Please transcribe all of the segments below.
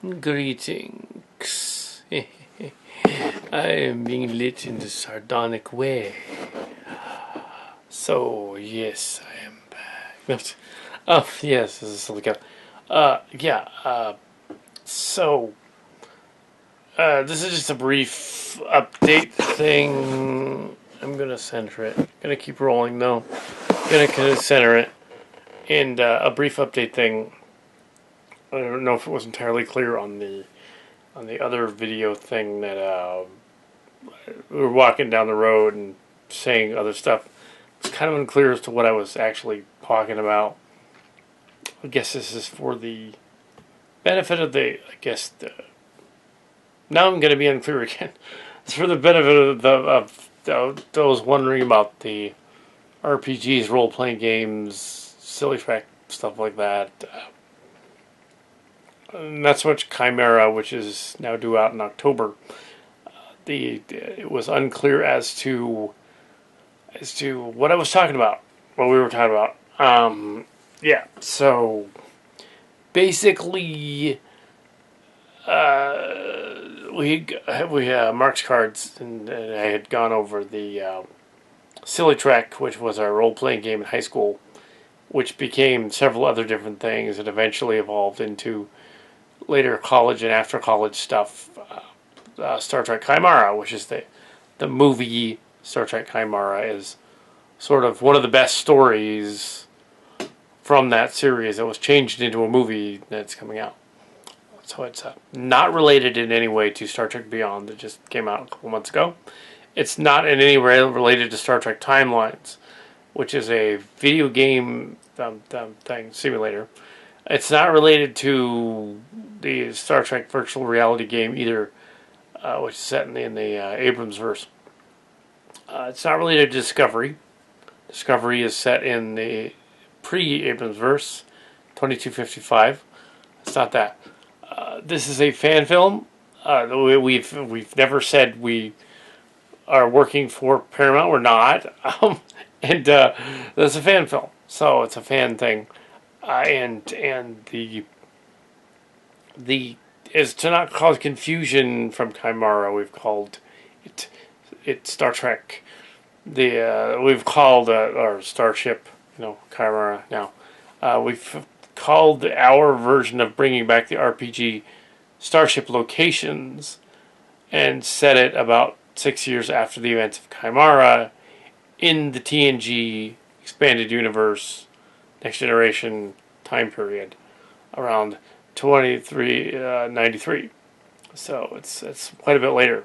Greetings. I am being lit in the sardonic way. So, yes, I am back. Yes, this is Silicon. Yeah, so, this is just a brief update thing. I'm gonna center it. Gonna keep rolling, though. Gonna center it. And, a brief update thing. I don't know if it was entirely clear on the other video thing that, we were walking down the road and saying other stuff. It's kind of unclear as to what I was actually talking about. I guess this is for the benefit of now I'm going to be unclear again. It's for the benefit of those wondering about the RPGs, role playing games, silly track stuff like that. Not so much Chimera, which is now due out in October. It was unclear as to what I was talking about, what we were talking about. Yeah, so basically, we Mark's cards, and I had gone over the Silly Trek, which was our role playing game in high school, which became several other different things, and eventually evolved into later college and after college stuff. Star Trek Chimera, which is the movie Star Trek Chimera, is sort of one of the best stories from that series that was changed into a movie that's coming out. So it's not related in any way to Star Trek Beyond that just came out a couple months ago. It's not in any way related to Star Trek Timelines, which is a video game simulator. It's not related to the Star Trek virtual reality game either, which is set in the Abrams verse. It's not related to Discovery. Discovery is set in the pre-Abrams verse, 2255. It's not that. This is a fan film. We've never said we are working for Paramount. We're not, and that's a fan film. So it's a fan thing, and the is to not cause confusion from Chimera. We've called it Star Trek. We've called our Starship, Chimera now. We've called our version of bringing back the RPG Starship Locations, and set it about 6 years after the events of Chimera in the TNG expanded universe, next generation time period, around 2393. So it's quite a bit later.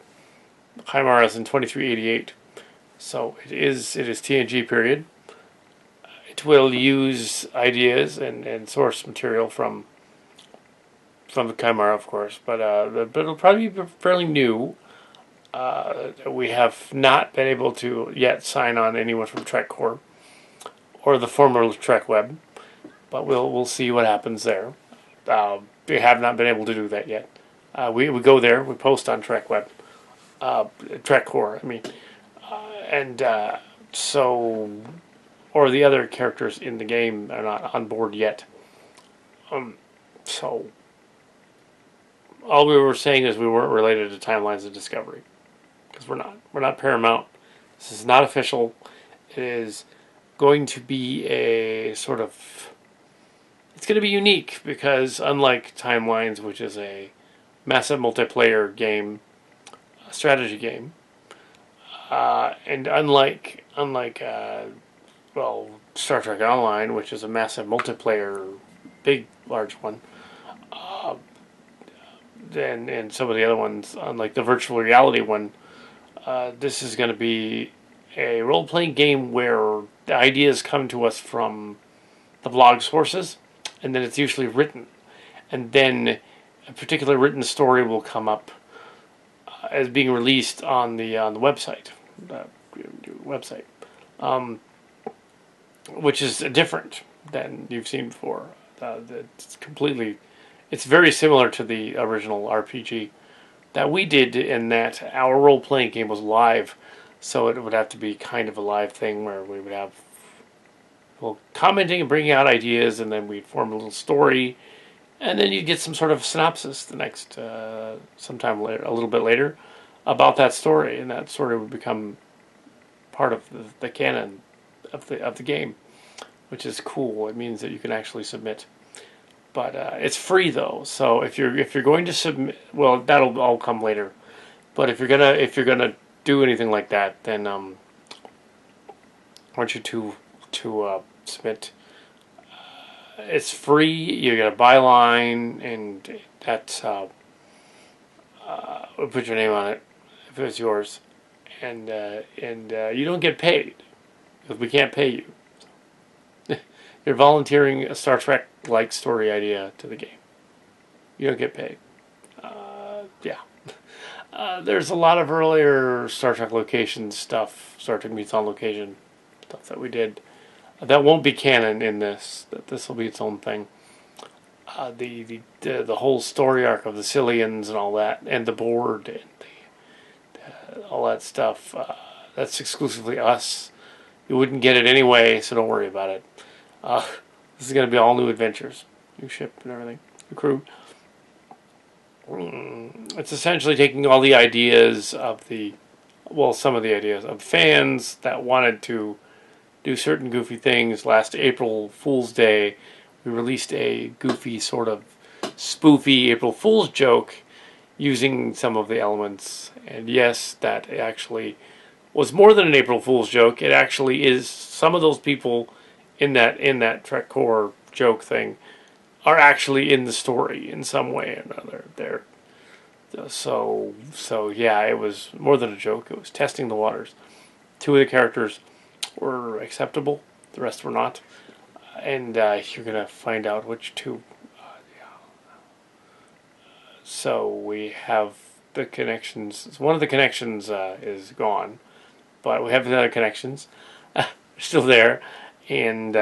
Chimera is in 2388. So it is TNG period. It will use ideas and source material from the Chimera, of course, but it'll probably be fairly new. We have not been able to yet sign on anyone from Trek Core or the former Trek Web, but we'll see what happens there. We have not been able to do that yet. We go there, we post on Trek Web, Trek Core. I mean, and so, or the other characters in the game are not on board yet. So all we were saying is we weren't related to Timelines of Discovery, because we're not. We're not Paramount. This is not official. It is going to be a sort of. It's going to be unique because unlike Timelines, which is a massive multiplayer game, a strategy game, and unlike Star Trek Online, which is a massive multiplayer, large one, and some of the other ones, unlike the virtual reality one, this is going to be a role-playing game where the ideas come to us from the blog sources, and then it's usually written, and then a particular written story will come up as being released on the website, which is different than you've seen before. It's very similar to the original RPG that we did, in that our role-playing game was live, so it would have to be kind of a live thing where we would have commenting and bringing out ideas, and then we'd form a little story, and then you get some sort of synopsis the next sometime later, a little bit later, about that story, and that story would become part of the canon of the game, which is cool. It means that you can actually submit, but it's free though. So if you're going to submit, well, that'll all come later. But if you're gonna do anything like that, then I want you to submit. It's free. You get a byline, and that's put your name on it if it's yours, and you don't get paid because we can't pay you. You're volunteering a Star Trek like story idea to the game. You don't get paid. Yeah. There's a lot of earlier Star Trek Locations stuff, Star Trek Meets on Location stuff that we did. That won't be canon in this. That this will be its own thing. The whole story arc of the Cillians and all that, and the board and all that stuff. That's exclusively us. You wouldn't get it anyway, so don't worry about it. Uh, this is going to be all new adventures, new ship and everything, new crew. It's essentially taking all the ideas of some of the ideas of fans that wanted to do certain goofy things. Last April Fool's Day, we released a goofy sort of spoofy April Fool's joke using some of the elements. And yes, that actually was more than an April Fool's joke. It actually is. Some of those people in that Trek Core joke thing are actually in the story in some way or another. So yeah, it was more than a joke. It was testing the waters. Two of the characters were acceptable. The rest were not. And you're going to find out which two. Yeah. So we have the connections. One of the connections is gone, but we have the other connections still there, and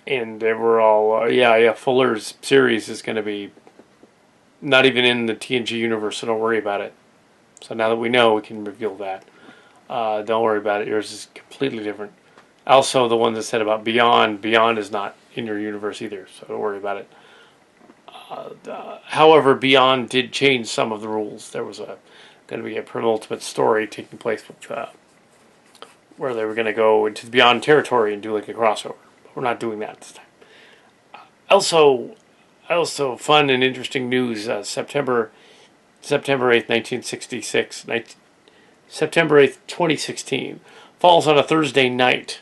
they were all yeah. Fuller's series is going to be not even in the TNG universe, so don't worry about it. So now that we know, we can reveal that. Don't worry about it. Yours is completely different. Also, the one that said about Beyond is not in your universe either, so don't worry about it. However, Beyond did change some of the rules. There was going to be a penultimate story taking place with where they were going to go into the Beyond territory and do like a crossover. But we're not doing that this time. Also, fun and interesting news. September 8th, 1966. September 8th, 2016 falls on a Thursday night.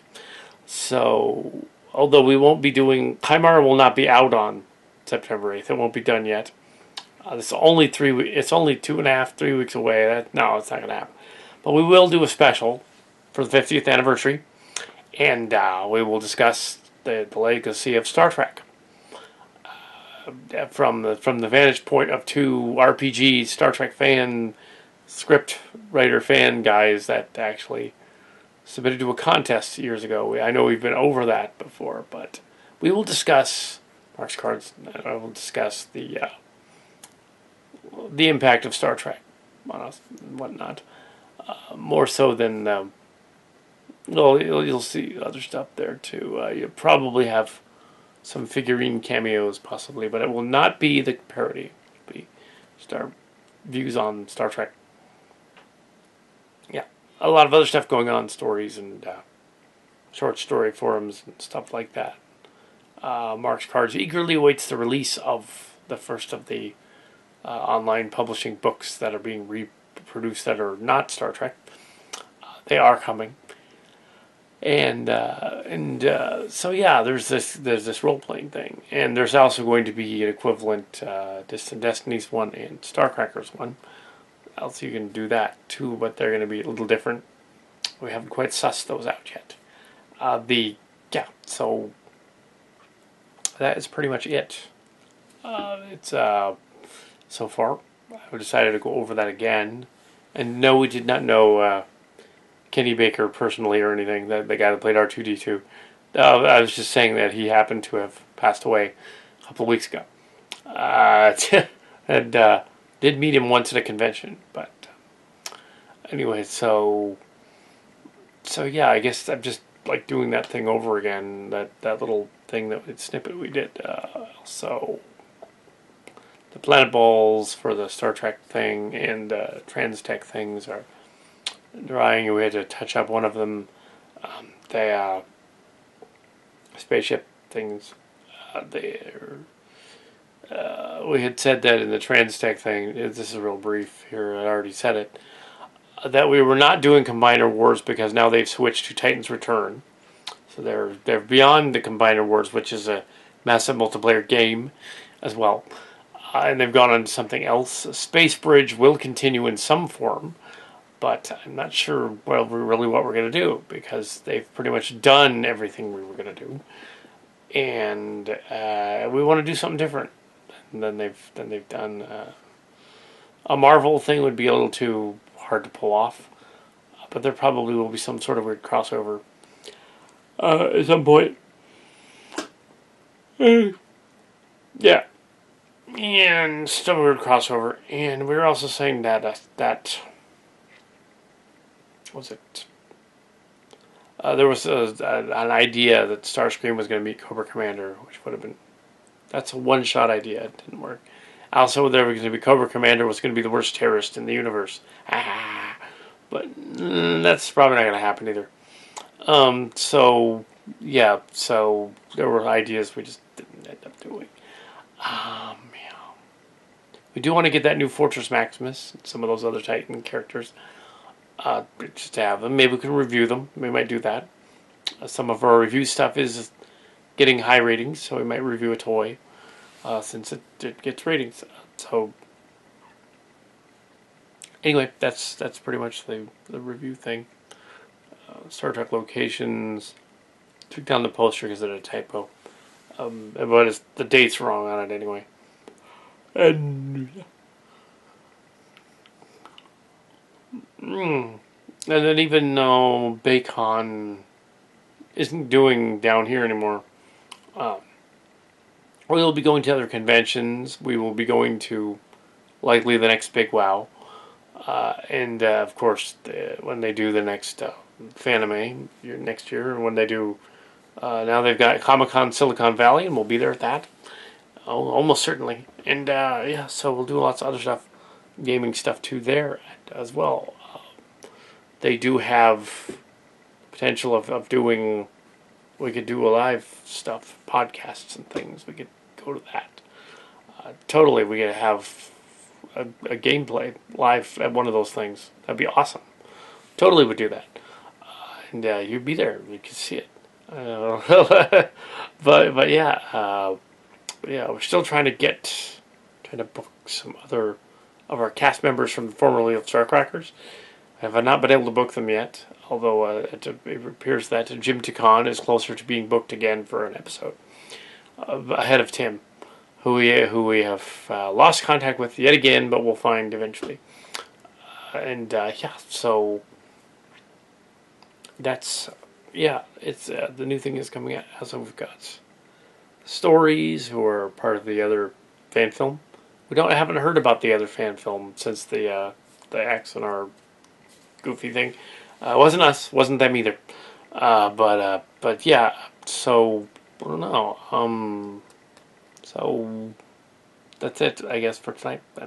So, although we won't be doing, Chimera will not be out on September 8th. It won't be done yet. It's only 2.5, 3 weeks away. No, it's not going to happen. But we will do a special for the 50th anniversary, and we will discuss the legacy of Star Trek from the vantage point of two RPG Star Trek script writer fan guys that actually submitted to a contest years ago. I know we've been over that before, but we will discuss Mark's cards. I will discuss the impact of Star Trek on us and whatnot. More so than well, you'll see other stuff there too. You'll probably have some figurine cameos possibly, but it will not be the parody. It'll be just our views on Star Trek. Yeah, a lot of other stuff going on, stories and short story forums and stuff like that. Mark's Cards eagerly awaits the release of the first of the online publishing books that are being reproduced that are not Star Trek. They are coming, and so yeah, there's this role playing thing, and there's also going to be an equivalent Distant Destinies one and Starcrackers one. Else you can do that too, but they're going to be a little different. We haven't quite sussed those out yet. So that is pretty much it. It's so far. I decided to go over that again, and no, we did not know Kenny Baker personally or anything. The guy that played R2D2. I was just saying that he happened to have passed away a couple of weeks ago. And did meet him once at a convention, but anyway, so yeah, I guess I'm just like doing that thing over again. That little thing snippet we did. So the planet balls for the Star Trek thing and Transtech things are drawing. We had to touch up one of them. The spaceship things. We had said that in the Transtech thing. This is real brief here. I already said it. That we were not doing Combiner Wars because now they've switched to Titan's Return. So they're beyond the Combiner Wars, which is a massive multiplayer game as well. And they've gone on to something else. Space Bridge will continue in some form, but I'm not sure really what we're going to do because they've pretty much done everything we were going to do, and we want to do something different than they've done. A Marvel thing would be a little too hard to pull off, but there probably will be some sort of weird crossover at some point. Yeah. And still a weird crossover. And we were also saying that was it? There was an idea that Starscream was going to meet Cobra Commander, which would have been... That's a one-shot idea. It didn't work. Also, there was going to be Cobra Commander was going to be the worst terrorist in the universe. But that's probably not going to happen either. So there were ideas we just didn't end up doing. We do want to get that new Fortress Maximus and some of those other Titan characters. Just to have them. Maybe we can review them. We might do that. Some of our review stuff is getting high ratings, so we might review a toy since it gets ratings. So anyway, that's pretty much the review thing. Star Trek Locations. Took down the poster because of a typo. But the date's wrong on it anyway. And then even though Bacon isn't doing down here anymore, we will be going to other conventions. We will be going to likely the next Big Wow. And of course, when they do the next Fanime next year, and when they do, now they've got Comic-Con Silicon Valley, and we'll be there at that. Oh, almost certainly. And so we'll do lots of other stuff, gaming stuff too there as well. They do have potential of doing, we could do a live stuff, podcasts and things. We could go to that. Totally, we could have a gameplay live at one of those things. That'd be awesome. Totally would do that. And you'd be there. You could see it. But yeah, we're still trying to book some other of our cast members from formerly of Starcrackers. I have not been able to book them yet, although it appears that Jim Tican is closer to being booked again for an episode ahead of Tim, who we have lost contact with yet again, but we'll find eventually. So that's it's the new thing is coming out. So we've got Stories, who are part of the other fan film. I haven't heard about the other fan film since the X and our Goofy thing. Wasn't us, wasn't them either. But yeah. So I don't know. So that's it, I guess, for tonight then.